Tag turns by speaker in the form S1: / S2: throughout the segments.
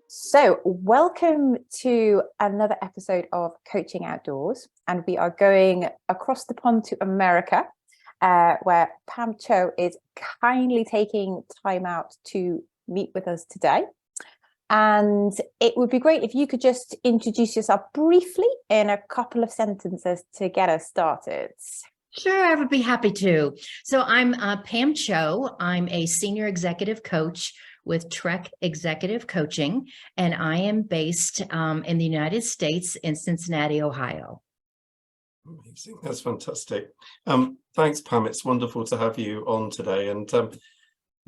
S1: So welcome to another episode of Coaching Outdoors, and we are going across the pond to America, where Pam Cho is kindly taking time out to meet with us today. And it would be great if you could just introduce yourself briefly in a couple of sentences to get us started.
S2: Sure, I would be happy to. So I'm Pam Cho. I'm a senior executive coach with Trek Executive Coaching, and I am based in the United States in Cincinnati, Ohio.
S3: Amazing. That's fantastic. Thanks, Pam. It's wonderful to have you on today. And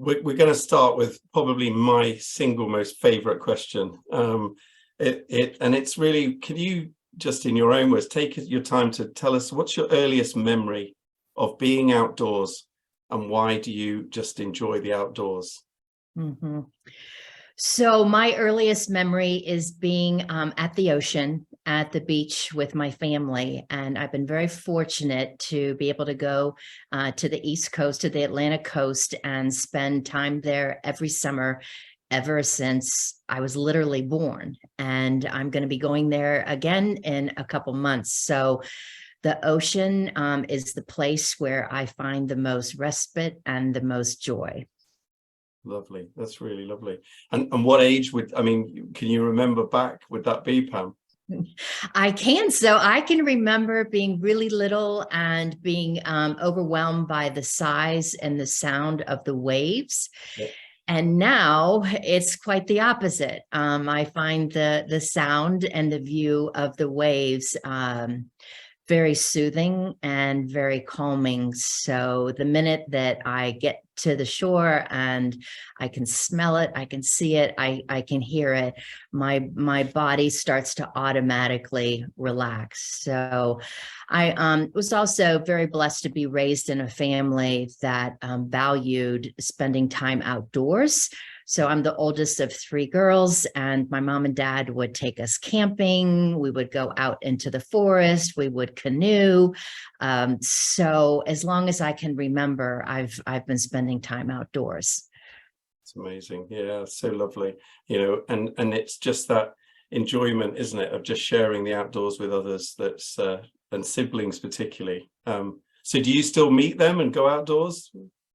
S3: we're going to start with probably my single most favorite question. And it's really, can you just in your own words, take your time to tell us what's your earliest memory of being outdoors and why do you just enjoy the outdoors?
S2: Mm-hmm. So my earliest memory is being at the ocean, at the beach with my family. And I've been very fortunate to be able to go to the East Coast, to the Atlantic coast, and spend time there every summer ever since I was literally born. And I'm going to be going there again in a couple months. So the ocean is the place where I find the most respite and the most joy.
S3: Lovely. That's really lovely. And what age can you remember back, would that be, Pam?
S2: I can. So I can remember being really little and being overwhelmed by the size and the sound of the waves. Yeah. And now it's quite the opposite. I find the sound and the view of the waves very soothing and very calming. So the minute that I get to the shore and I can smell it, I can see it, I can hear it, my body starts to automatically relax. So I was also very blessed to be raised in a family that valued spending time outdoors. So I'm the oldest of three girls, and my mom and dad would take us camping. We would go out into the forest. We would canoe. So as long as I can remember, I've been spending time outdoors.
S3: It's amazing. Yeah, so lovely. And it's just that enjoyment, isn't it, of just sharing the outdoors with others, that's and siblings particularly. So do you still meet them and go outdoors?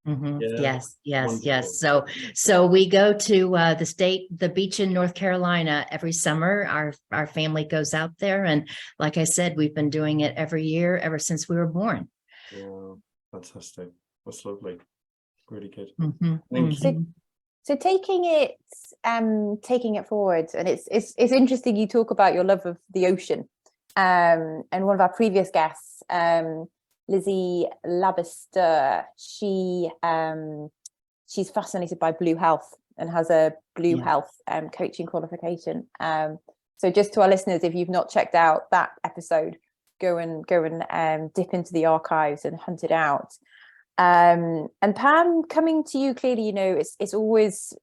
S2: Mm-hmm.
S3: Yeah.
S2: Yes.
S3: Wonderful.
S2: So we go to the beach in North Carolina every summer. Our family goes out there, and like I said, we've been doing it every year ever since we were born.
S3: Yeah, fantastic. That's lovely. Really good.
S2: Mm-hmm.
S3: Thank you.
S1: So taking it forward, and it's interesting you talk about your love of the ocean. And one of our previous guests, Lizzie Labister, she's fascinated by blue health and has a blue health coaching qualification. So just to our listeners, if you've not checked out that episode, go and dip into the archives and hunt it out. And Pam, coming to you, clearly, it's always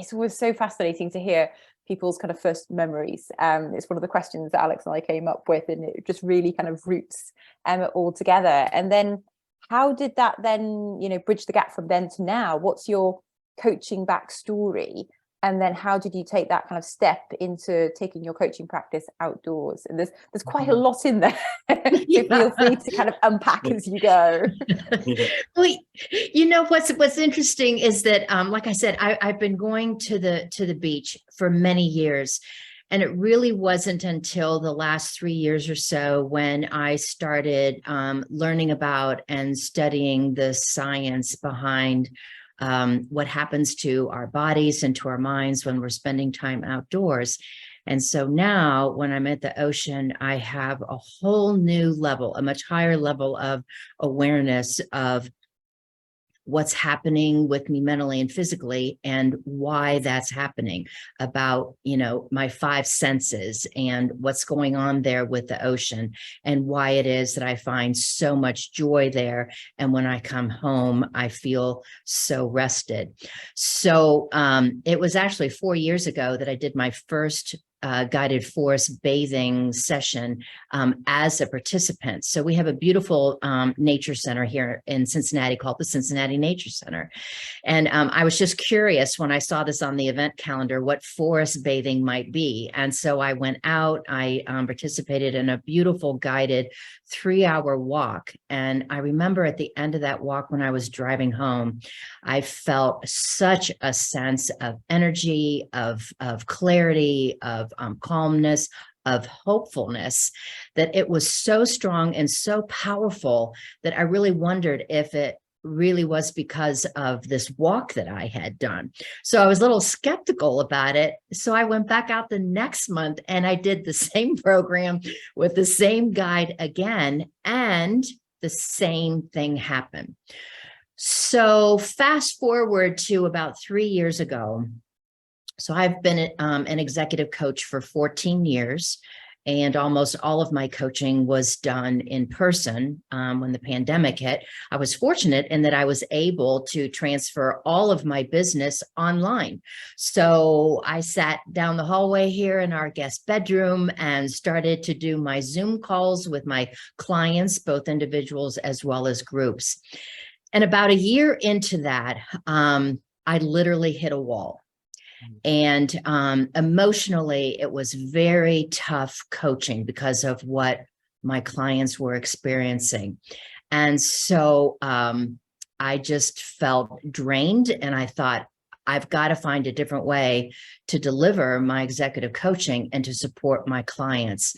S1: so fascinating to hear people's kind of first memories. It's one of the questions that Alex and I came up with, and it just really kind of roots it all together. And then how did that then, bridge the gap from then to now? What's your coaching backstory? And then how did you take that kind of step into taking your coaching practice outdoors? And there's quite a lot in there. So feel free to kind of unpack as you go.
S2: Well, what's interesting is that, like I said, I've been going to the beach for many years. And it really wasn't until the last 3 years or so when I started learning about and studying the science behind what happens to our bodies and to our minds when we're spending time outdoors. And so now when I'm at the ocean, I have a whole new level, a much higher level of awareness of what's happening with me mentally and physically and why that's happening, about, my five senses and what's going on there with the ocean and why it is that I find so much joy there. And when I come home, I feel so rested. So it was actually 4 years ago that I did my first guided forest bathing session as a participant. So we have a beautiful nature center here in Cincinnati called the Cincinnati Nature Center. And I was just curious when I saw this on the event calendar, what forest bathing might be. And so I went out, I participated in a beautiful guided 3-hour walk. And I remember at the end of that walk, when I was driving home, I felt such a sense of energy, of clarity, of calmness, of hopefulness, that it was so strong and so powerful that I really wondered if it really was because of this walk that I had done. So I was a little skeptical about it. So I went back out the next month and I did the same program with the same guide again, and the same thing happened. So fast forward to about 3 years ago. So I've been an executive coach for 14 years, and almost all of my coaching was done in person. When the pandemic hit, I was fortunate in that I was able to transfer all of my business online. So I sat down the hallway here in our guest bedroom and started to do my Zoom calls with my clients, both individuals as well as groups. And about a year into that, I literally hit a wall. And emotionally, it was very tough coaching because of what my clients were experiencing. And so I just felt drained, and I thought, I've got to find a different way to deliver my executive coaching and to support my clients.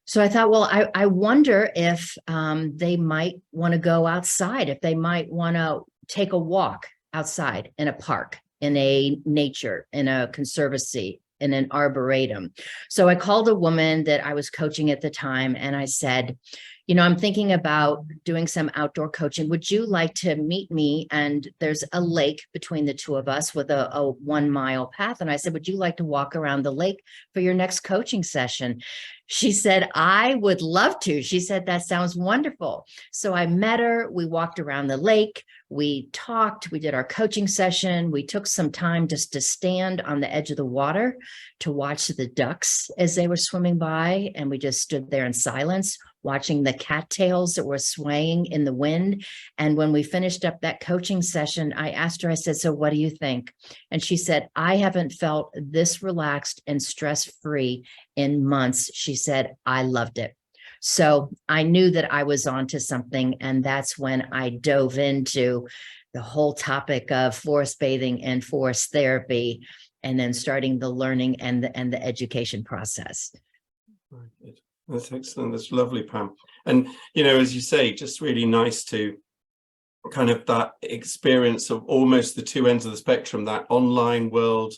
S2: So I thought, well, I wonder if they might want to go outside, if they might want to take a walk outside in a park, in a nature, in a conservancy, in an arboretum. So I called a woman that I was coaching at the time, and I said, you know, I'm thinking about doing some outdoor coaching. Would you like to meet me? And there's a lake between the two of us with a 1 mile path. And I said, would you like to walk around the lake for your next coaching session? She said, I would love to. She said, that sounds wonderful. So I met her. We walked around the lake. We talked. We did our coaching session. We took some time just to stand on the edge of the water to watch the ducks as they were swimming by. And we just stood there in silence, watching the cattails that were swaying in the wind. And when we finished up that coaching session, I asked her, I said, so what do you think? And she said, I haven't felt this relaxed and stress-free in months. She said, I loved it. So I knew that I was onto something. And that's when I dove into the whole topic of forest bathing and forest therapy, and then starting the learning and the education process.
S3: Right. That's excellent. That's lovely, Pam. And, you know, as you say, just really nice to kind of that experience of almost the two ends of the spectrum, that online world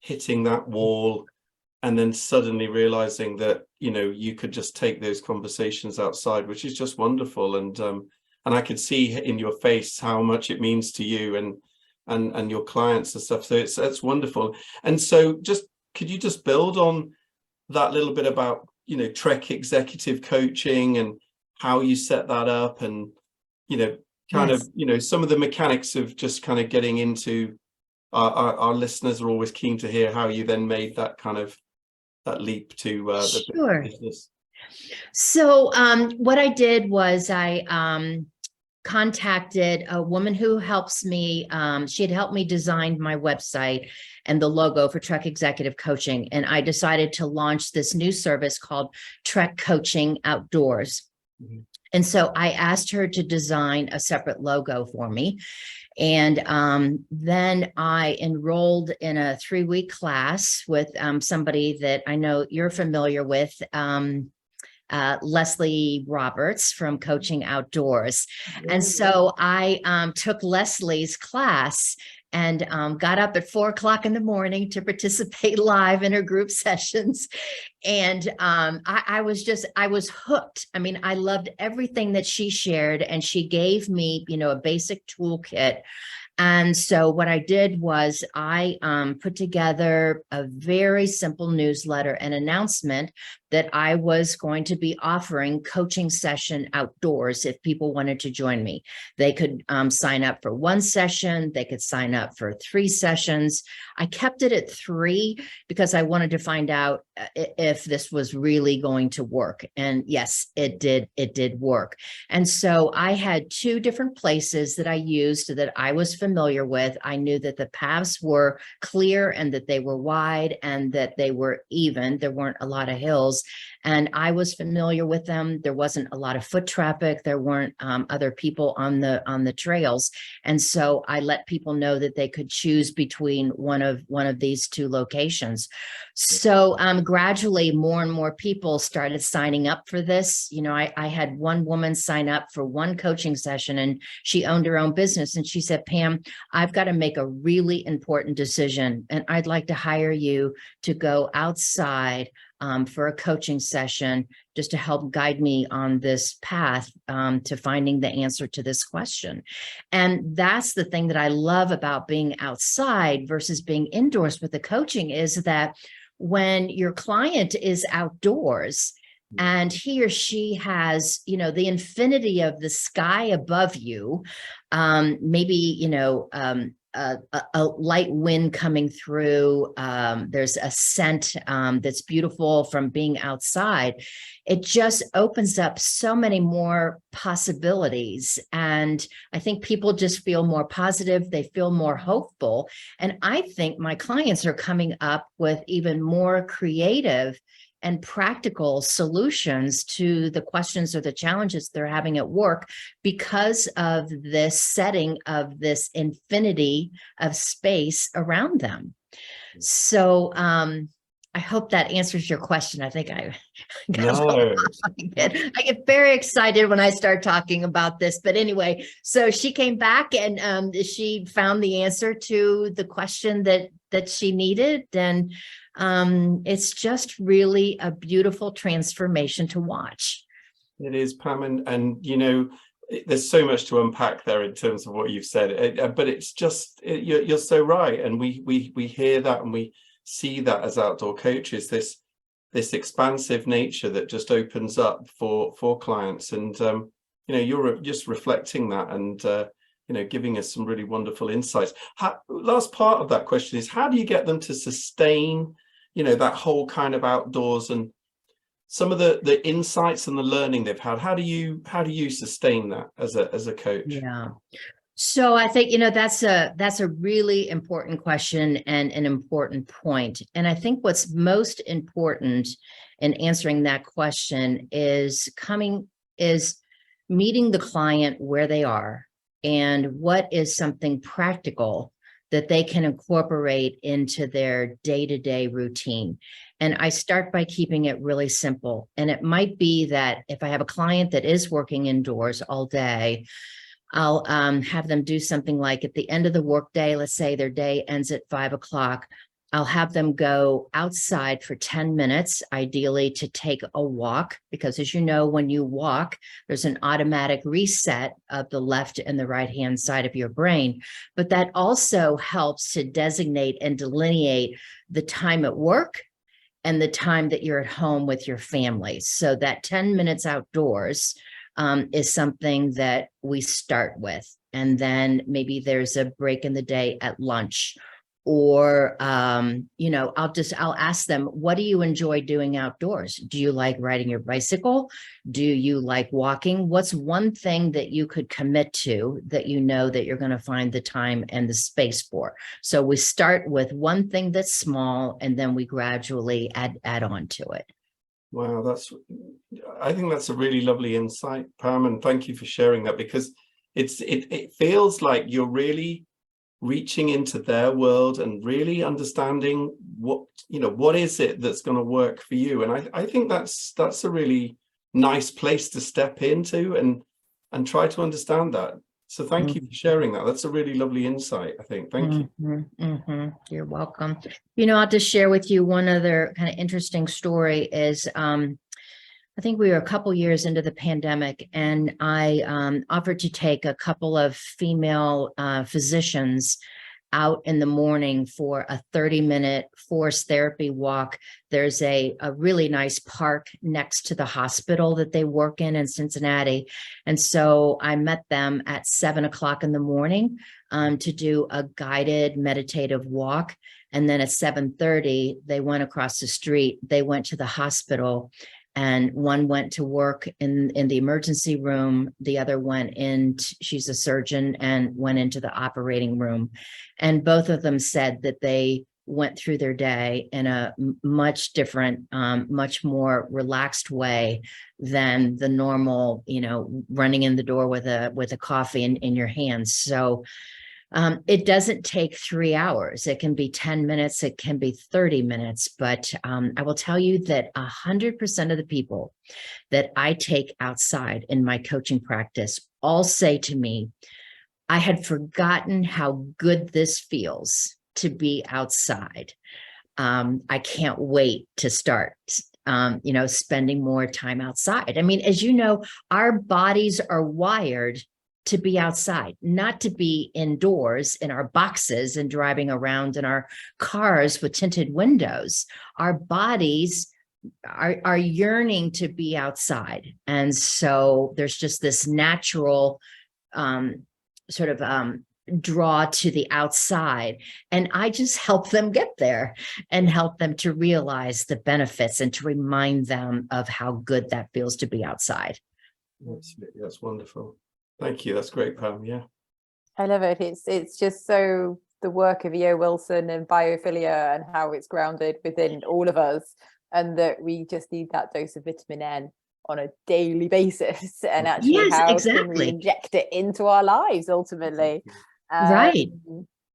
S3: hitting that wall, and then suddenly realizing that, you know, you could just take those conversations outside, which is just wonderful. And I could see in your face how much it means to you and your clients and stuff. So it's wonderful. And so just, could you just build on that little bit about, you know, Trek executive coaching and how you set that up, and, you know, kind of, you know, some of the mechanics of just kind of getting into our listeners are always keen to hear how you then made that kind of that leap to the business.
S2: So what I did was I contacted a woman who helps me. She had helped me design my website and the logo for Trek Executive Coaching. And I decided to launch this new service called Trek Coachingoutdoors. Mm-hmm. And so I asked her to design a separate logo for me. And then I enrolled in a 3-week class with somebody that I know you're familiar with, Leslie Roberts from Coachingoutdoors. And so I took Leslie's class and got up at 4 o'clock in the morning to participate live in her group sessions. And I was hooked. I mean, I loved everything that she shared, and she gave me, a basic toolkit. And so what I did was I put together a very simple newsletter and announcement that I was going to be offering coaching session outdoors. If people wanted to join me, they could sign up for one session. They could sign up for 3 sessions. I kept it at 3 because I wanted to find out if this was really going to work. And yes, it did. It did work. And so I had 2 different places that I used that I was familiar with. I knew that the paths were clear and that they were wide and that they were even. There weren't a lot of hills, and I was familiar with them. There wasn't a lot of foot traffic. There weren't other people on the trails. And so I let people know that they could choose between one of these 2 locations. So gradually more and more people started signing up for this. I had one woman sign up for 1 coaching session, and she owned her own business. And she said, Pam, I've got to make a really important decision, and I'd like to hire you to go outside for a coaching session just to help guide me on this path to finding the answer to this question. And that's the thing that I love about being outside versus being indoors with the coaching, is that when your client is outdoors and he or she has, the infinity of the sky above you, maybe, a light wind coming through, there's a scent that's beautiful from being outside. It just opens up so many more possibilities. And I think people just feel more positive. They feel more hopeful. And I think my clients are coming up with even more creative and practical solutions to the questions or the challenges they're having at work because of this setting of this infinity of space around them. So I hope that answers your question. I think I get very excited when I start talking about this. But anyway, so she came back and she found the answer to the question that she needed. And it's just really a beautiful transformation to watch.
S3: It is, Pam, and there's so much to unpack there in terms of what you've said, but it's just you're so right, and we hear that and we see that as outdoor coaches, this expansive nature that just opens up for clients, and you're just reflecting that and giving us some really wonderful insights. Last part of that question is, how do you get them to sustain that whole kind of outdoors and some of the insights and the learning they've had? How do you sustain that as a coach?
S2: Yeah. So I think, that's a really important question and an important point. And I think what's most important in answering that question is meeting the client where they are and what is something practical that they can incorporate into their day-to-day routine. And I start by keeping it really simple. And it might be that if I have a client that is working indoors all day, I'll have them do something like at the end of the workday, let's say their day ends at 5 o'clock, I'll have them go outside for 10 minutes, ideally to take a walk, because as you know, when you walk, there's an automatic reset of the left and the right-hand side of your brain. But that also helps to designate and delineate the time at work and the time that you're at home with your family. So that 10 minutes outdoors is something that we start with. And then maybe there's a break in the day at lunch. Or, I'll ask them, what do you enjoy doing outdoors? Do you like riding your bicycle? Do you like walking? What's one thing that you could commit to that you know that you're going to find the time and the space for? So we start with one thing that's small, and then we gradually add on to it.
S3: Wow, I think that's a really lovely insight, Pam, and thank you for sharing that, because it feels like you're really reaching into their world and really understanding what is it that's going to work for you. And I think that's a really nice place to step into and try to understand that. So thank you for sharing that. That's a really lovely insight, I think. Thank you.
S2: You're welcome. I'll just share with you one other kind of interesting story is, I think we were a couple years into the pandemic, and I offered to take a couple of female physicians out in the morning for a 30-minute forest therapy walk. There's a really nice park next to the hospital that they work in Cincinnati. And so I met them at 7 o'clock in the morning to do a guided meditative walk. And then at 7:30, they went across the street. They went to the hospital, and one went to work in the emergency room. The other went in, she's a surgeon, and went into the operating room. And both of them said that they went through their day in a much different, much more relaxed way than the normal, running in the door with a coffee in your hands. So it doesn't take 3 hours. It can be 10 minutes. It can be 30 minutes. But I will tell you that 100% of the people that I take outside in my coaching practice all say to me, I had forgotten how good this feels to be outside. I can't wait to start, spending more time outside. I mean, as you know, our bodies are wired to be outside, not to be indoors in our boxes and driving around in our cars with tinted windows. Our bodies are yearning to be outside. And so there's just this natural draw to the outside. And I just help them get there and help them to realize the benefits and to remind them of how good that feels to be outside.
S3: That's wonderful. Thank you. That's great, Pam. Yeah.
S1: I love it. It's just so the work of E.O. Wilson and biophilia and how it's grounded within all of us, and that we just need that dose of vitamin N on a daily basis, and actually can we inject it into our lives ultimately.
S2: Right.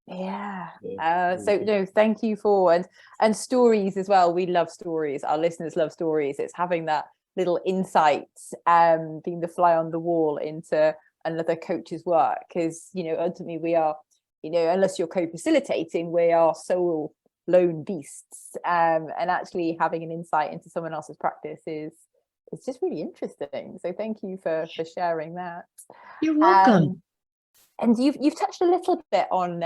S1: So thank you for and stories as well. We love stories. Our listeners love stories. It's having that little insight, being the fly on the wall into another coach's work, because ultimately we are, unless you're co-facilitating, we are sole lone beasts, and actually having an insight into someone else's practice is just really interesting. So thank you for sharing that.
S2: You're welcome.
S1: And you've touched a little bit on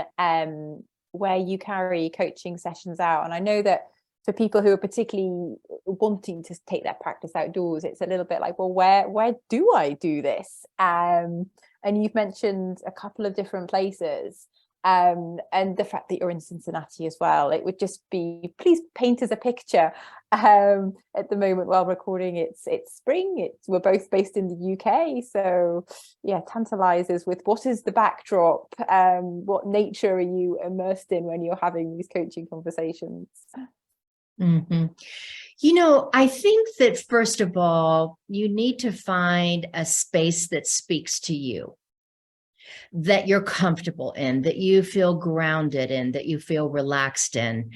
S1: where you carry coaching sessions out, and I know that for people who are particularly wanting to take their practice outdoors, it's a little bit like, well, where do I do this? And you've mentioned a couple of different places, and the fact that you're in Cincinnati as well. It would just be, please paint us a picture. At the moment while recording, it's spring. We're both based in the UK, so yeah, tantalize us with what is the backdrop, what nature are you immersed in when you're having these coaching conversations?
S2: I think that first of all, you need to find a space that speaks to you, that you're comfortable in, that you feel grounded in, that you feel relaxed in,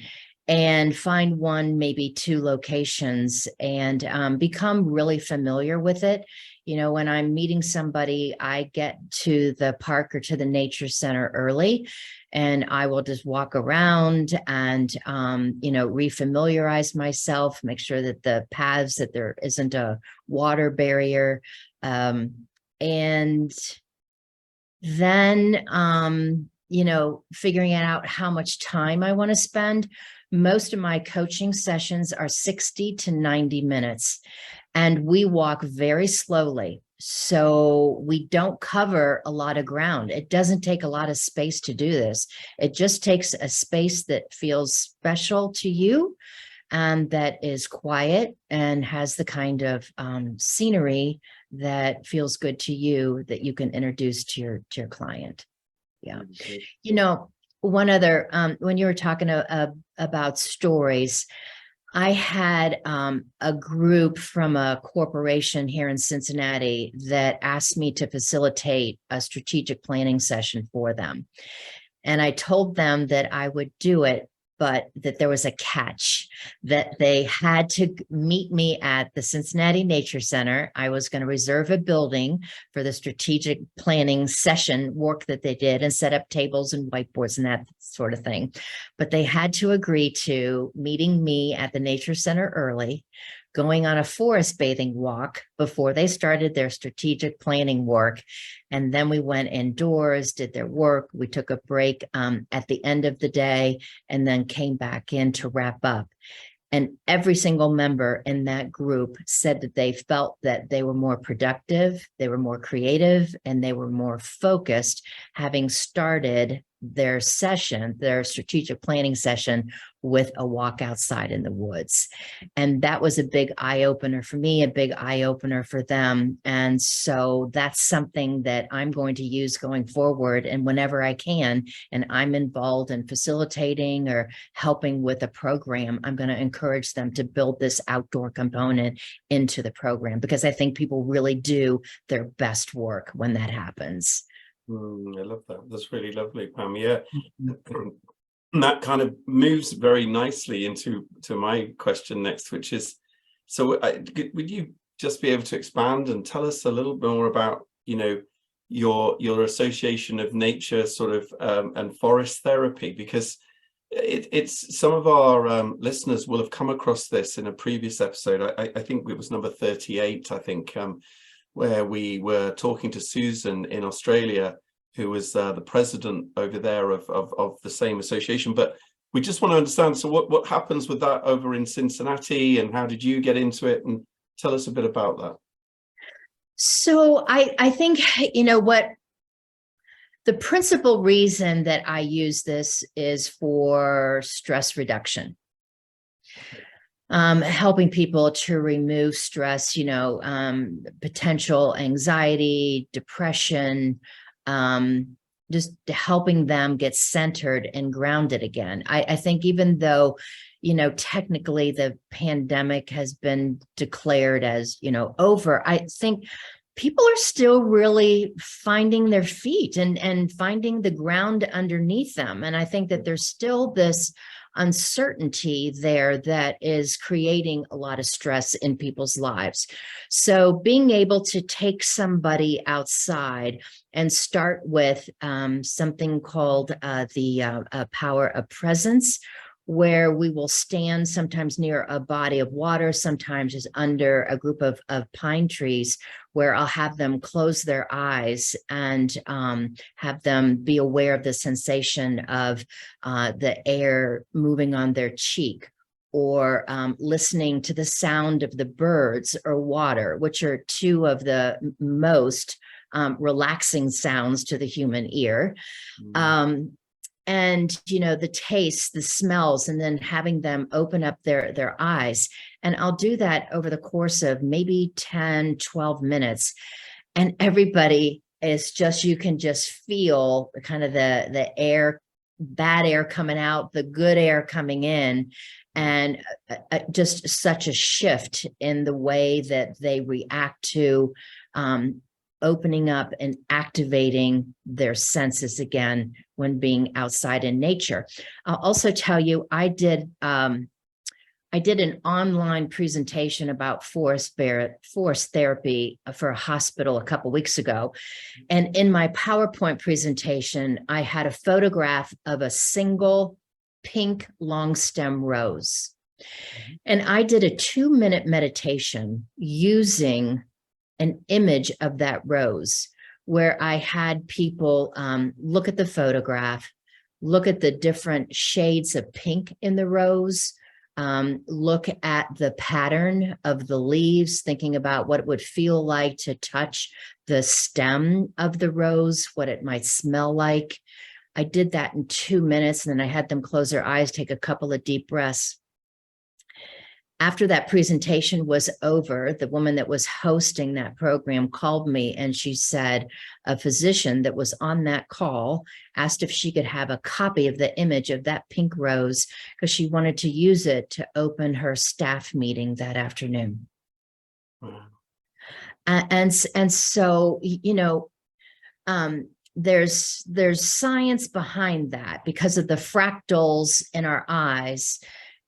S2: and find one, maybe two locations, and become really familiar with it. When I'm meeting somebody, I get to the park or to the nature center early, and I will just walk around and, refamiliarize myself, make sure that the paths, that there isn't a water barrier. And then, figuring out how much time I want to spend. Most of my coaching sessions are 60 to 90 minutes, and we walk very slowly. So we don't cover a lot of ground. It doesn't take a lot of space to do this. It just takes a space that feels special to you and that is quiet and has the kind of scenery that feels good to you, that you can introduce to your client. Yeah. One other, when you were talking about stories, I had a group from a corporation here in Cincinnati that asked me to facilitate a strategic planning session for them. And I told them that I would do it but that there was a catch, that they had to meet me at the Cincinnati Nature Center. I was going to reserve a building for the strategic planning session work that they did and set up tables and whiteboards and that sort of thing. But they had to agree to meeting me at the Nature Center early, going on a forest bathing walk before they started their strategic planning work. And then we went indoors, did their work. We took a break at the end of the day and then came back in to wrap up. And every single member in that group said that they felt that they were more productive, they were more creative, and they were more focused, having started their session, their strategic planning session, with a walk outside in the woods. And that was a big eye-opener for me, a big eye-opener for them. And so that's something that I'm going to use going forward. And whenever I can, and I'm involved in facilitating or helping with a program, I'm going to encourage them to build this outdoor component into the program, because I think people really do their best work when that happens.
S3: I love that. That's really lovely, Pam. Yeah. And that kind of moves very nicely into my question next, which is, so would you just be able to expand and tell us a little bit more about, your association of nature sort of and forest therapy? Because it's some of our listeners will have come across this in a previous episode. I think it was number 38, I think, where we were talking to Susan in Australia, who was the president over there of the same association. But we just want to understand, so what happens with that over in Cincinnati, and how did you get into it? And tell us a bit about that.
S2: So I think, what the principal reason that I use this is for stress reduction. Helping people to remove stress, potential anxiety, depression, just helping them get centered and grounded again. I think even though, technically the pandemic has been declared as, over, I think people are still really finding their feet and finding the ground underneath them. And I think that there's still this uncertainty there that is creating a lot of stress in people's lives. So being able to take somebody outside and start with something called the power of presence, where we will stand sometimes near a body of water, sometimes just under a group of pine trees, where I'll have them close their eyes and have them be aware of the sensation of the air moving on their cheek, or listening to the sound of the birds or water, which are two of the most relaxing sounds to the human ear. And, the tastes, the smells, and then having them open up their eyes. And I'll do that over the course of maybe 10, 12 minutes. And everybody is just, you can just feel kind of the air, bad air coming out, the good air coming in, and just such a shift in the way that they react to opening up and activating their senses again when being outside in nature. I'll also tell you, I did an online presentation about forest therapy for a hospital a couple weeks ago. And in my PowerPoint presentation, I had a photograph of a single pink long stem rose. And I did a 2-minute meditation using an image of that rose, where I had people look at the photograph, look at the different shades of pink in the rose, look at the pattern of the leaves, thinking about what it would feel like to touch the stem of the rose, what it might smell like. I did that in 2 minutes, and then I had them close their eyes, take a couple of deep breaths. After that presentation was over, the woman that was hosting that program called me, and she said a physician that was on that call asked if she could have a copy of the image of that pink rose, because she wanted to use it to open her staff meeting that afternoon. Wow. And so, there's science behind that because of the fractals in our eyes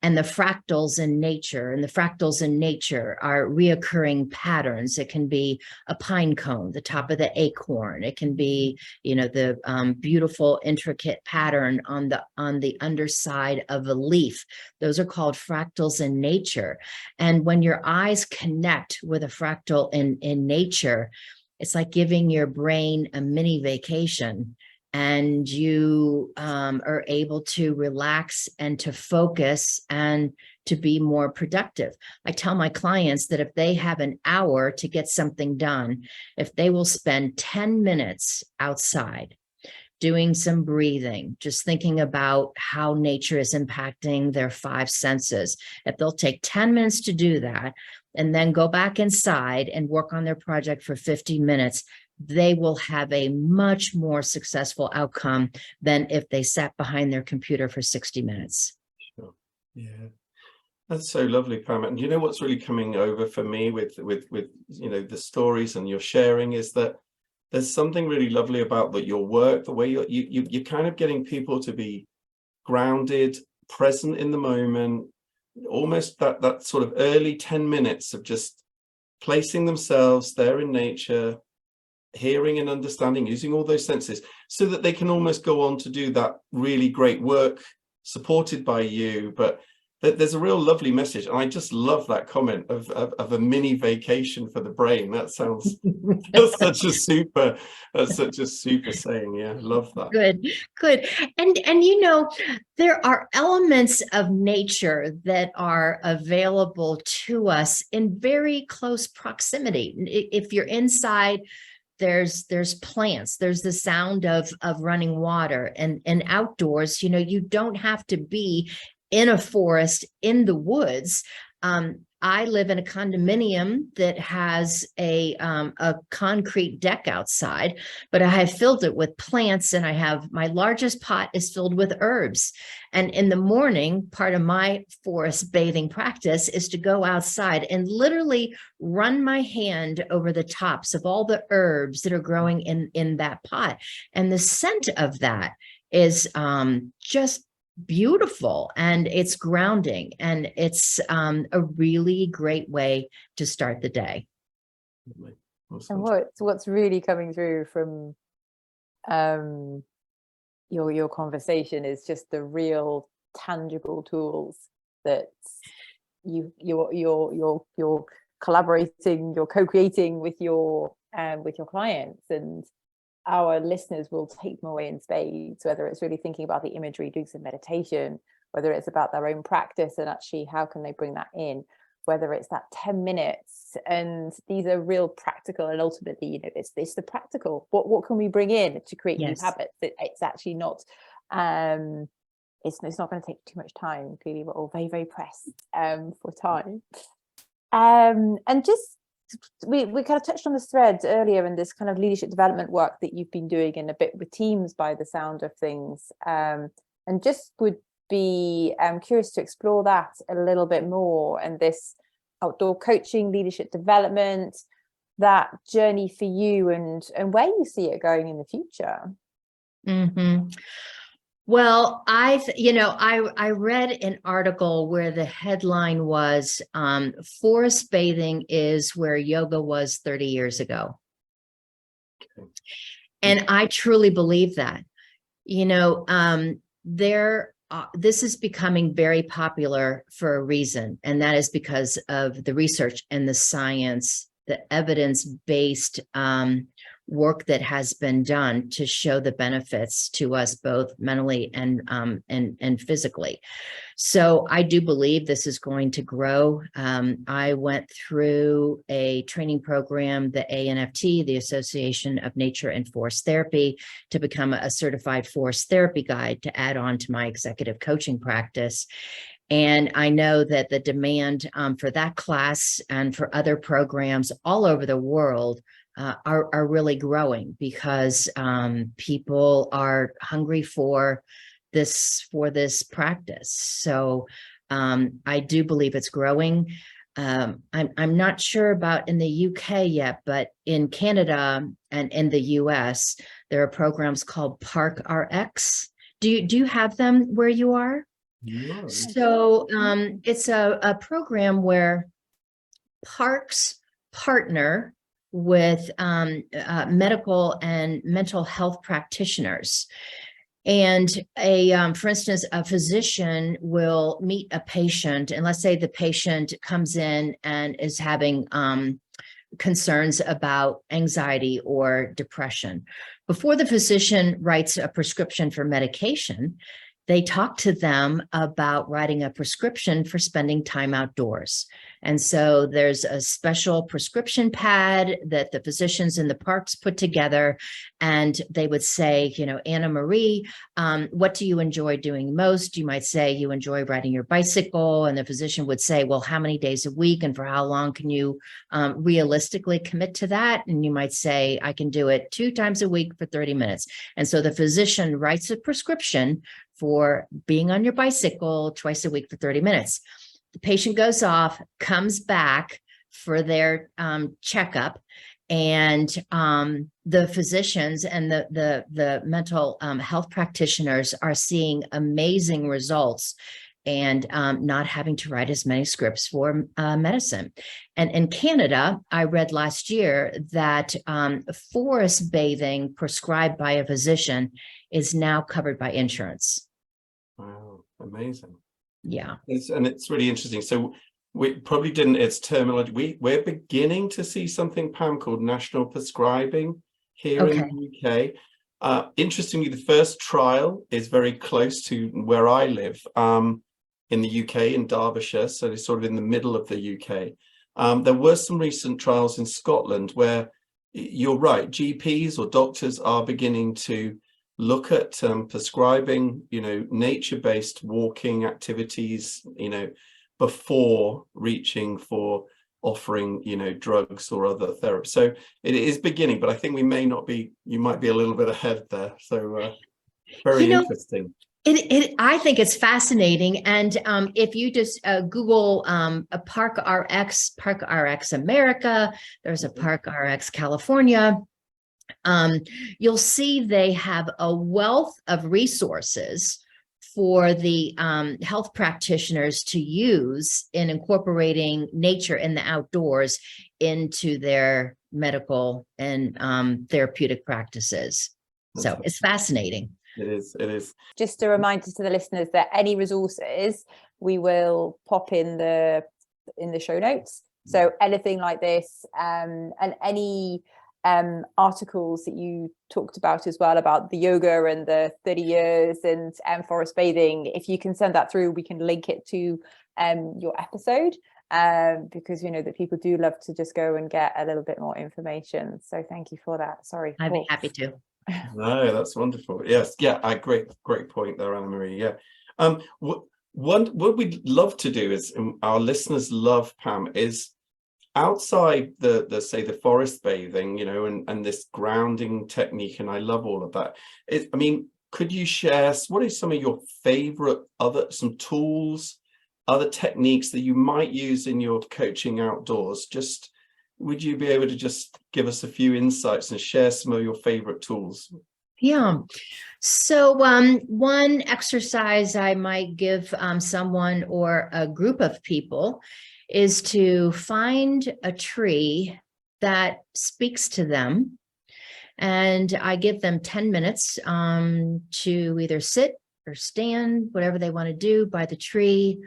S2: and the fractals in nature. And the fractals in nature are reoccurring patterns. It can be a pine cone, the top of the acorn. It can be, the beautiful, intricate pattern on the underside of a leaf. Those are called fractals in nature. And when your eyes connect with a fractal in nature, it's like giving your brain a mini vacation, and you are able to relax and to focus and to be more productive. I tell my clients that if they have an hour to get something done, if they will spend 10 minutes outside doing some breathing, just thinking about how nature is impacting their 5 senses, if they'll take 10 minutes to do that and then go back inside and work on their project for 50 minutes, they will have a much more successful outcome than if they sat behind their computer for 60 minutes.
S3: Sure. Yeah, that's so lovely, Pam. And you know what's really coming over for me with the stories and your sharing is that there's something really lovely about your work, the way you're kind of getting people to be grounded, present in the moment, almost that sort of early 10 minutes of just placing themselves there in nature, hearing and understanding, using all those senses, so that they can almost go on to do that really great work supported by you. But there's a real lovely message, and I just love that comment of a mini vacation for the brain. That sounds that's such a super saying. Yeah, I love that.
S2: Good. And there are elements of nature that are available to us in very close proximity. If you're inside, there's plants, there's the sound of running water, and outdoors, you don't have to be in a forest, in the woods. I live in a condominium that has a concrete deck outside, but I have filled it with plants, and my largest pot is filled with herbs. And in the morning, part of my forest bathing practice is to go outside and literally run my hand over the tops of all the herbs that are growing in that pot. And the scent of that is just beautiful, and it's grounding, and it's a really great way to start the day.
S1: And what's really coming through from your conversation is just the real tangible tools that you're collaborating, you're co-creating with your clients, and our listeners will take them away in spades, whether it's really thinking about the imagery, doing some meditation, whether it's about their own practice and actually how can they bring that in, whether it's that 10 minutes. And these are real practical, and ultimately, it's the practical. What can we bring in to create new habits? It's actually not, it's not going to take too much time. Clearly, we're all very, very pressed for time. And just, we kind of touched on this thread earlier in this kind of leadership development work that you've been doing, and a bit with teams by the sound of things, and just would be curious to explore that a little bit more, and this outdoor coaching, leadership development, that journey for you, and where you see it going in the future.
S2: Mm-hmm. Well, I read an article where the headline was, forest bathing is where yoga was 30 years ago. Okay. And I truly believe that. This is becoming very popular for a reason, and that is because of the research and the science, the evidence-based work that has been done to show the benefits to us both mentally and physically. So I do believe this is going to grow. I went through a training program, the ANFT, the Association of Nature and Forest Therapy, to become a certified forest therapy guide to add on to my executive coaching practice. And I know that the demand for that class and for other programs all over the world are really growing, because people are hungry for this practice. So I do believe it's growing. I'm not sure about in the UK yet, but in Canada and in the US, there are programs called Park RX. Do you have them where you are?
S3: No.
S2: So it's a program where parks partner with medical and mental health practitioners. And for instance, a physician will meet a patient, and let's say the patient comes in and is having concerns about anxiety or depression. Before the physician writes a prescription for medication, they talk to them about writing a prescription for spending time outdoors. And so there's a special prescription pad that the physicians in the parks put together, and they would say, you know, Anna Marie, what do you enjoy doing most? You might say you enjoy riding your bicycle, and the physician would say, well, how many days a week and for how long can you realistically commit to that? And you might say, I can do it 2 times a week for 30 minutes. And so the physician writes a prescription for being on your bicycle twice a week for 30 minutes. The patient goes off, comes back for their checkup, and the physicians and the mental health practitioners are seeing amazing results and not having to write as many scripts for medicine. And in Canada, I read last year that forest bathing prescribed by a physician is now covered by insurance.
S3: Wow, amazing.
S2: Yeah.
S3: It's really interesting. So we probably didn't, it's terminology. We're beginning to see something, Pam, called national prescribing here in the UK. Interestingly, the first trial is very close to where I live in the UK, in Derbyshire. So it's sort of in the middle of the UK. There were some recent trials in Scotland where, you're right, GPs or doctors are beginning to look at prescribing, you know, nature-based walking activities, you know, before reaching for offering, you know, drugs or other therapies. So it is beginning, but I think we may not be, you might be a little bit ahead there. So very interesting.
S2: I think it's fascinating. And if you just Google a Park RX America, there's a Park RX California, you'll see they have a wealth of resources for the health practitioners to use in incorporating nature and the outdoors into their medical and therapeutic practices. So it's fascinating.
S3: It is.
S1: Just a reminder to the listeners that any resources we will pop in the show notes. So anything like this, and any articles that you talked about as well, about the yoga and the 30 years and forest bathing, if you can send that through, we can link it to your episode, because you know that people do love to just go and get a little bit more information. So thank you for that. Sorry,
S2: I'd be happy to.
S3: No, that's wonderful. Yes, yeah, great point there, Anna Marie. Yeah, what we'd love to do is, our listeners love, Pam, is outside the say the forest bathing, you know, and this grounding technique, and I love all of that. I mean, could you share what are some of your favorite some tools, other techniques that you might use in your coaching outdoors? Just would you be able to just give us a few insights and share some of your favorite tools?
S2: Yeah. So one exercise I might give someone or a group of people is to find a tree that speaks to them. And I give them 10 minutes to either sit or stand, whatever they want to do, by the tree,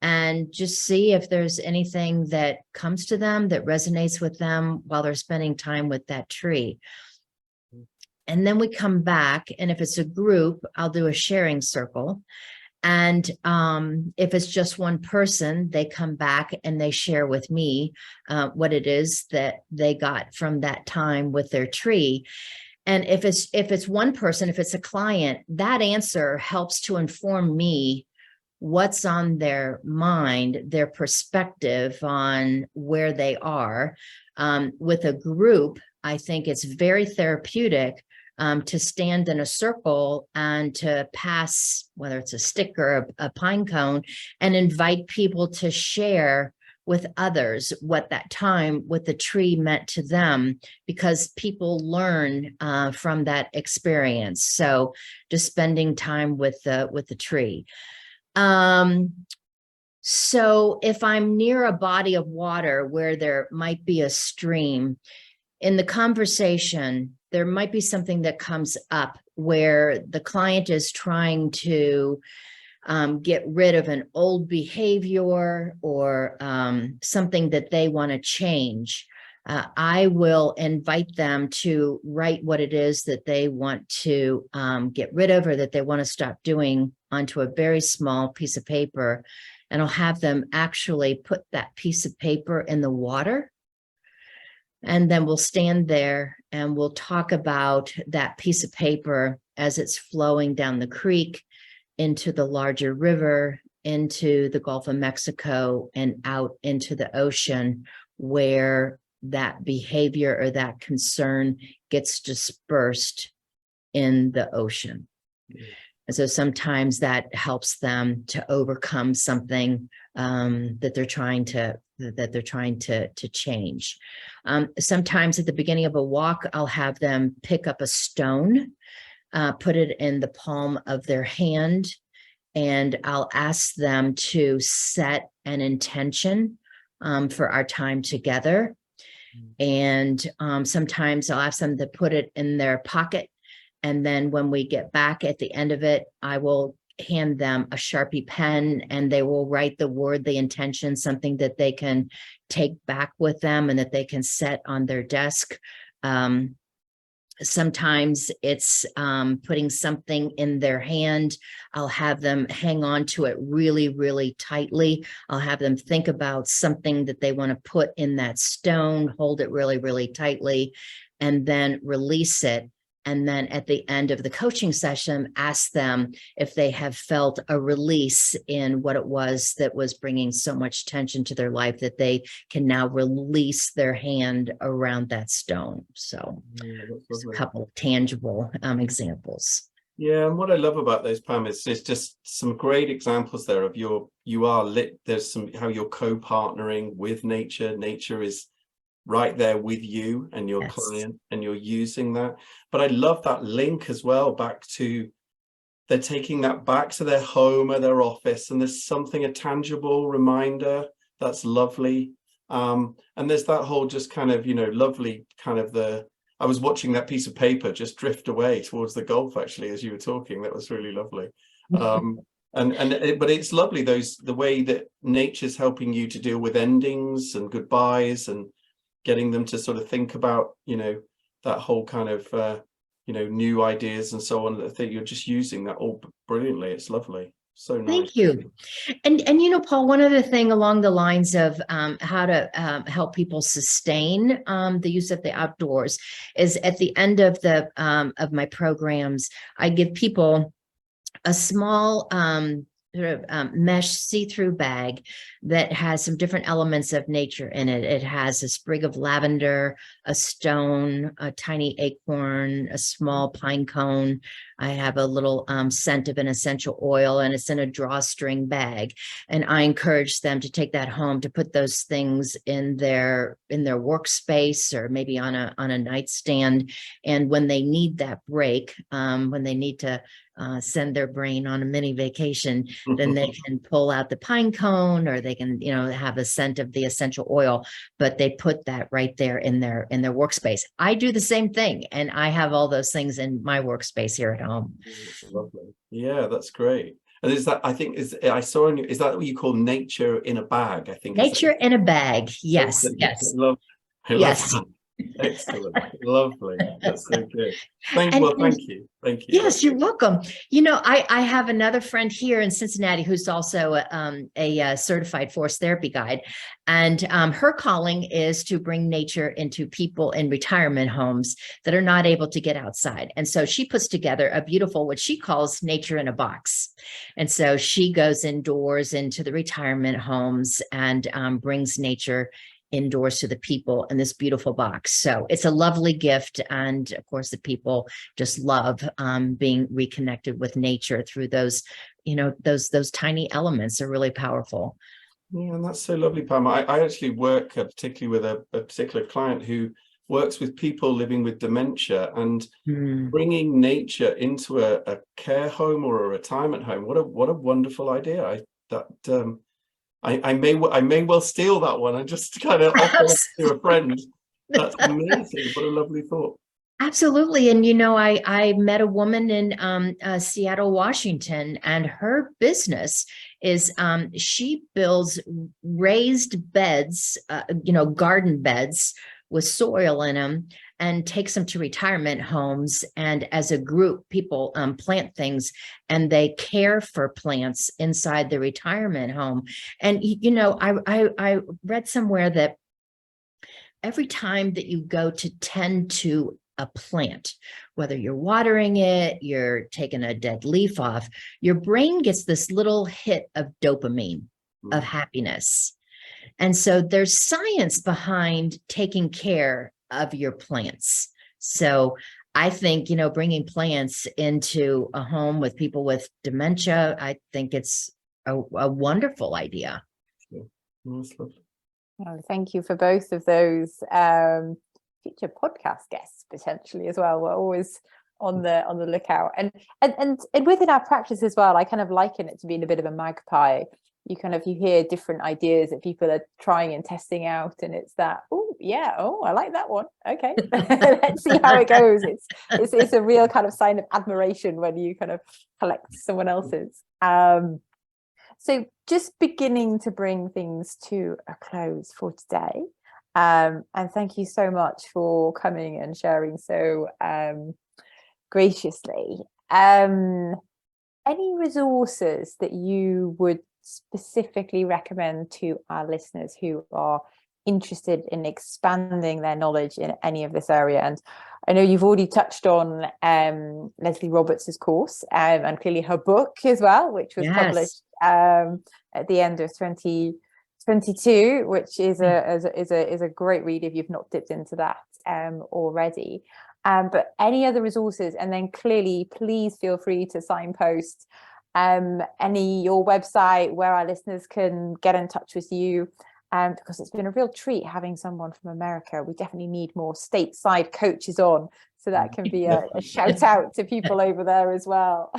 S2: and just see if there's anything that comes to them that resonates with them while they're spending time with that tree. And then we come back, and if it's a group, I'll do a sharing circle. And if it's just one person, they come back and they share with me what it is that they got from that time with their tree. And if it's one person, if it's a client, that answer helps to inform me what's on their mind, their perspective on where they are. With a group, I think it's very therapeutic to stand in a circle and to pass, whether it's a stick or a pine cone, and invite people to share with others what that time with the tree meant to them, because people learn from that experience. So just spending time with the tree. So if I'm near a body of water where there might be a stream, in the conversation, there might be something that comes up where the client is trying to get rid of an old behavior or something that they want to change. I will invite them to write what it is that they want to get rid of or that they want to stop doing onto a very small piece of paper. And I'll have them actually put that piece of paper in the water. And then we'll stand there and we'll talk about that piece of paper as it's flowing down the creek into the larger river, into the Gulf of Mexico, and out into the ocean, where that behavior or that concern gets dispersed in the ocean. And so sometimes that helps them to overcome something that they're trying to change. Sometimes at the beginning of a walk, I'll have them pick up a stone, put it in the palm of their hand, and I'll ask them to set an intention for our time together. And sometimes I'll ask them to put it in their pocket. And then when we get back at the end of it, I will hand them a Sharpie pen and they will write the word, the intention, something that they can take back with them and that they can set on their desk. Sometimes it's putting something in their hand. I'll have them hang on to it really, really tightly. I'll have them think about something that they want to put in that stone, hold it really, really tightly, and then release it. And then at the end of the coaching session, ask them if they have felt a release in what it was that was bringing so much tension to their life that they can now release their hand around that stone. So just a couple of tangible examples.
S3: Yeah, and what I love about those, Pam, is there's just some great examples there of there's some how you're co-partnering with nature. Nature is right there with you and your client, and you're using that. But I love that link as well back to, they're taking that back to their home or their office, and there's something, a tangible reminder that's lovely. And there's that whole just kind of, lovely kind of I was watching that piece of paper just drift away towards the Gulf, actually, as you were talking. That was really lovely. But it's lovely, the way that nature's helping you to deal with endings and goodbyes and getting them to sort of think about, that whole kind of, new ideas and so on. I think you're just using that all brilliantly. It's lovely. So nice.
S2: Thank you. And Paul, one other thing along the lines of how to help people sustain the use of the outdoors is at the end of my programs, I give people a small mesh see-through bag that has some different elements of nature in it. It has a sprig of lavender, a stone, a tiny acorn, a small pine cone. I have a little scent of an essential oil, and it's in a drawstring bag. And I encourage them to take that home, to put those things in their workspace or maybe on a nightstand. And when they need that break, when they need to send their brain on a mini vacation, then they can pull out the pine cone, or they can, have a scent of the essential oil, but they put that right there in their workspace. I do the same thing, and I have all those things in my workspace here at home.
S3: Lovely. Yeah, that's great. And is that, I think, is that what you call nature in a bag? I think
S2: nature in a bag. Yes. Yes.
S3: I love
S2: yes.
S3: that. Excellent. Lovely. That's so good. Thank you.
S2: Yes, you're welcome. I have another friend here in Cincinnati who's also a certified forest therapy guide. And her calling is to bring nature into people in retirement homes that are not able to get outside. And so she puts together a beautiful, what she calls nature in a box. And so she goes indoors into the retirement homes and brings nature indoors to the people in this beautiful box. So it's a lovely gift. And of course, the people just love being reconnected with nature through those, those tiny elements are really powerful.
S3: Yeah, and that's so lovely, Pam. I actually work particularly with a particular client who works with people living with dementia, and bringing nature into a care home or a retirement home. What a wonderful idea. I may well steal that one and just kind of offer it to a friend. That's amazing. What a lovely thought.
S2: Absolutely. And, I met a woman in Seattle, Washington, and her business is she builds raised beds, garden beds with soil in them, and takes them to retirement homes. And as a group, people plant things, and they care for plants inside the retirement home. And, I read somewhere that every time that you go to tend to a plant, whether you're watering it, you're taking a dead leaf off, your brain gets this little hit of dopamine, of happiness. And so there's science behind taking care of your plants. So I think, bringing plants into a home with people with dementia, I think it's a wonderful idea.
S3: Yeah. That's lovely.
S1: Oh, thank you for both of those future podcast guests potentially as well. We're always on the lookout, and within our practice as well, I kind of liken it to being a bit of a magpie. You hear different ideas that people are trying and testing out, and it's that, I like that one, okay. Let's see how it goes. It's a real kind of sign of admiration when you kind of collect someone else's. So just beginning to bring things to a close for today. And thank you so much for coming and sharing so graciously. Any resources that you would specifically recommend to our listeners who are interested in expanding their knowledge in any of this area? And I know you've already touched on Leslie Roberts's course and clearly her book as well, which was published at the end of 2022, which is a great read if you've not dipped into that already. But any other resources, and then clearly please feel free to signpost your website where our listeners can get in touch with you, because it's been a real treat having someone from America. We definitely need more stateside coaches on, so that can be a shout out to people over there as well.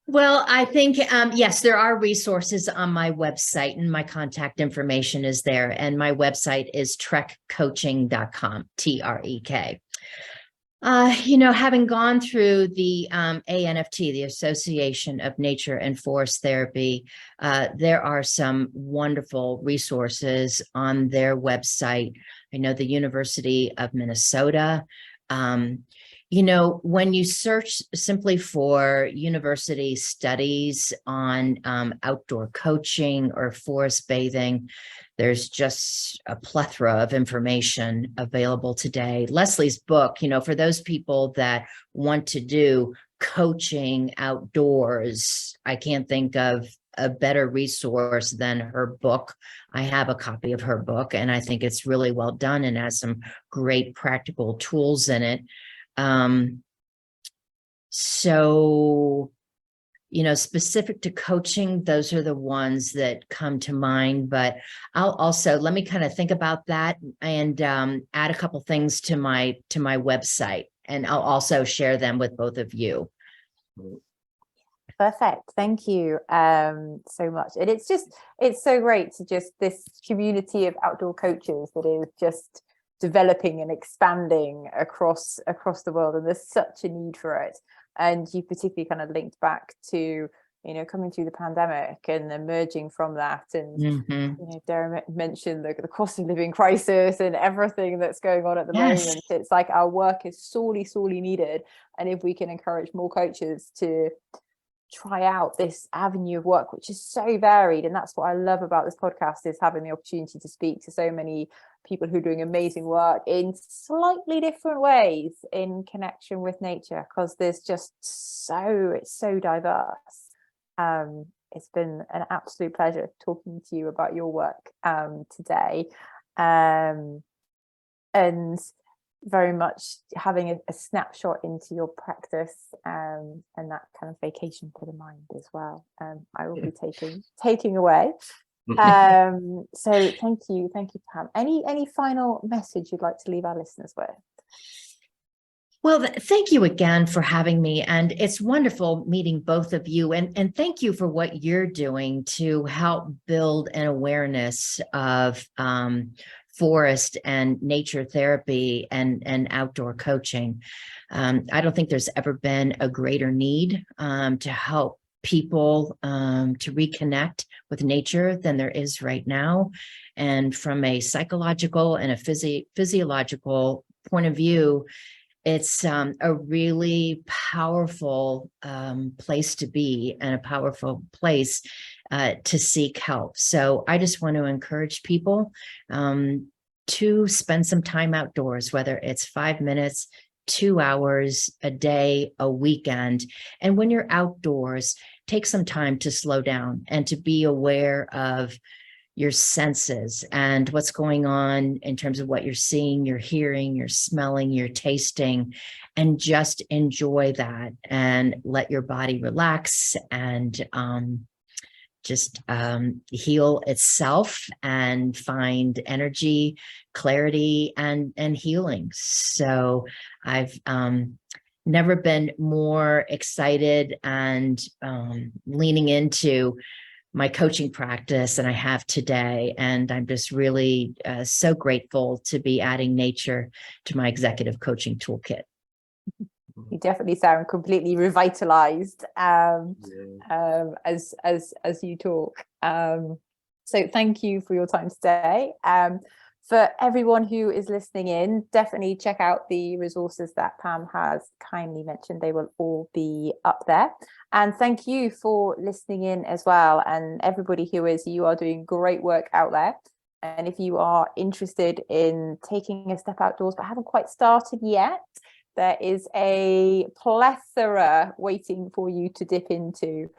S2: Well, I think, yes, there are resources on my website, and my contact information is there. And my website is trekcoaching.com, TREK. Having gone through the ANFT, the Association of Nature and Forest Therapy, there are some wonderful resources on their website. I know the University of Minnesota. When you search simply for university studies on outdoor coaching or forest bathing, there's just a plethora of information available today. Leslie's book, for those people that want to do coaching outdoors, I can't think of a better resource than her book. I have a copy of her book, and I think it's really well done and has some great practical tools in it. So, specific to coaching, those are the ones that come to mind, but I'll also, let me kind of think about that and add a couple things to my website, and I'll also share them with both of you.
S1: Perfect. Thank you so much. And it's so great to just this community of outdoor coaches that is just developing and expanding across the world, and there's such a need for it. And you particularly kind of linked back to coming through the pandemic and emerging from that, and Darren mentioned the cost of living crisis and everything that's going on at the moment. It's like our work is sorely needed, and if we can encourage more coaches to try out this avenue of work, which is so varied. And that's what I love about this podcast, is having the opportunity to speak to so many people who are doing amazing work in slightly different ways in connection with nature, because there's just it's so diverse. It's been an absolute pleasure talking to you about your work today, and very much having a snapshot into your practice, and that kind of vacation for the mind as well. I will be taking away. So thank you, Pam. Any final message you'd like to leave our listeners with?
S2: Well, thank you again for having me. And it's wonderful meeting both of you. And thank you for what you're doing to help build an awareness of forest and nature therapy and outdoor coaching. I don't think there's ever been a greater need to help people to reconnect with nature than there is right now. And from a psychological and a physiological point of view, it's a really powerful place to be and a powerful place to seek help. So I just want to encourage people to spend some time outdoors, whether it's 5 minutes, 2 hours a day, a weekend. And when you're outdoors, take some time to slow down and to be aware of your senses and what's going on in terms of what you're seeing, you're hearing, you're smelling, you're tasting, and just enjoy that and let your body relax and just heal itself and find energy, clarity, and healing. So I've never been more excited and leaning into my coaching practice than I have today. And I'm just really so grateful to be adding nature to my executive coaching toolkit.
S1: You definitely sound completely revitalized as you talk. So thank you for your time today. For everyone who is listening in, definitely check out the resources that Pam has kindly mentioned. They will all be up there. And thank you for listening in as well. And everybody who is, you are doing great work out there. And if you are interested in taking a step outdoors but haven't quite started yet, there is a plethora waiting for you to dip into.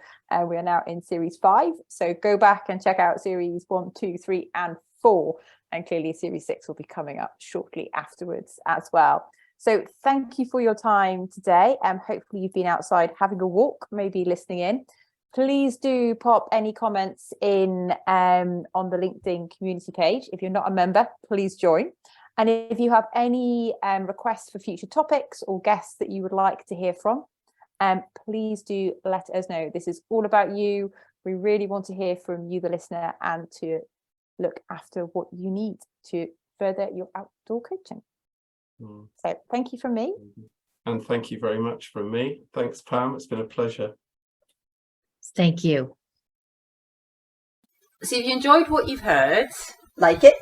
S1: We are now in series 5. So go back and check out series 1, 2, 3, and 4. And clearly series 6 will be coming up shortly afterwards as well. So thank you for your time today. Hopefully you've been outside having a walk, maybe listening in. Please do pop any comments in on the LinkedIn community page. If you're not a member, please join. And if you have any requests for future topics or guests that you would like to hear from, please do let us know. This is all about you. We really want to hear from you, the listener, and to look after what you need to further your outdoor coaching. So thank you from me.
S3: And thank you very much from me. Thanks, Pam. It's been a pleasure.
S2: Thank you.
S4: So if you enjoyed what you've heard, like it,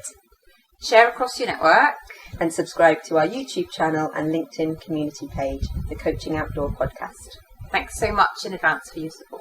S4: share across your network, and subscribe to our YouTube channel and LinkedIn community page, the Coaching Outdoor Podcast. Thanks so much in advance for your support.